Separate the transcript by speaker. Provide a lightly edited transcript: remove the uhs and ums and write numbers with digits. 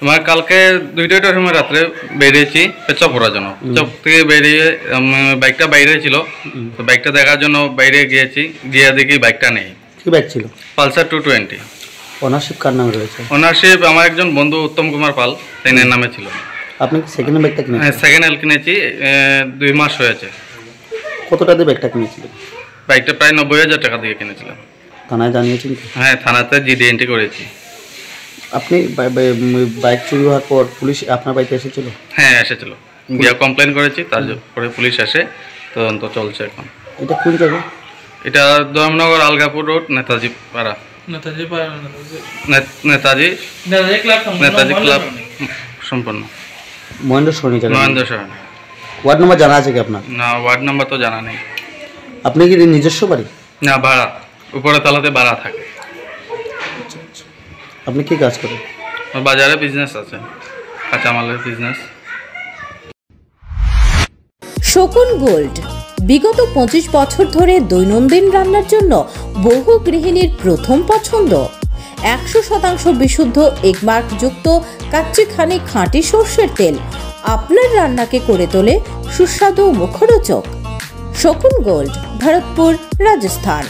Speaker 1: আমার কালকে 2টার সময় রাত্রে বেরিয়েছি পেচ্ছাপ করার জন্য। পেচ্ছাপ থেকে বেরিয়ে বাইকটা বাইরে ছিল, তো বাইকটা দেখার জন্য বাইরে গিয়েছি, গিয়ে দেখি বাইকটা নেই।
Speaker 2: কি বাইক ছিল?
Speaker 1: পালসার 220।
Speaker 2: ওনারশিপ কার নামে রয়েছে?
Speaker 1: ওনারশিপ আমার একজন বন্ধু উত্তম কুমার পাল, তাইনের নামে ছিল।
Speaker 2: আপনি কি সেকেন্ড বাইকটা কিনেছেন?
Speaker 1: হ্যাঁ, সেকেন্ড হ্যান্ড কিনেছি, 2 মাস হয়েছে।
Speaker 2: কতটা দিয়ে বাইকটা কিনেছিলেন?
Speaker 1: বাইকটা প্রায় 90,000 টাকা দিয়ে কিনেছিলাম।
Speaker 2: থানায় জানিয়েছেন কি?
Speaker 1: হ্যাঁ, থানাতে জিডি এন্ট্রি করেছি।
Speaker 2: আপনি বাইক চুরি হওয়ার পর পুলিশ আপনার বাড়িতে এসেছিল?
Speaker 1: হ্যাঁ, এসেছিল, গিয়ে কমপ্লেন করেছি, তারপরে পুলিশ এসে তদন্ত চলছে এখন।
Speaker 2: এটা কোন জায়গা?
Speaker 1: এটা দমনগর আলগাপুর রোড, নেতাজি পাড়া। নেতাজি ক্লাব সম্পন্ন
Speaker 2: মহেন্দ্র সরণি জায়গা?
Speaker 1: মহেন্দ্র সরণ।
Speaker 2: ওয়ার্ড নাম্বার জানা আছে কি আপনার?
Speaker 1: না, ওয়ার্ড নাম্বার তো জানা নেই।
Speaker 2: আপনি কি নিজস্ব বাড়ি?
Speaker 1: না, ভাড়া, উপরে তলাতে ভাড়া থাকে।
Speaker 2: আপনি কি কাজ করেন?
Speaker 1: বাজারে বিজনেস আছে, কাঁচামালের বিজনেস।
Speaker 3: শকুন গোল্ড বিগত 25 বছর ধরে দৈনন্দিন রান্নার জন্য বহু গৃহিণীর প্রথম পছন্দ। 100% বিশুদ্ধ এগমার্ক যুক্ত কাচ্চিখানি খাঁটি সর্ষের তেল আপনার রান্নাকে করে তোলে সুস্বাদু ও মুখরোচক। শকুন গোল্ড, ভরতপুর, রাজস্থান।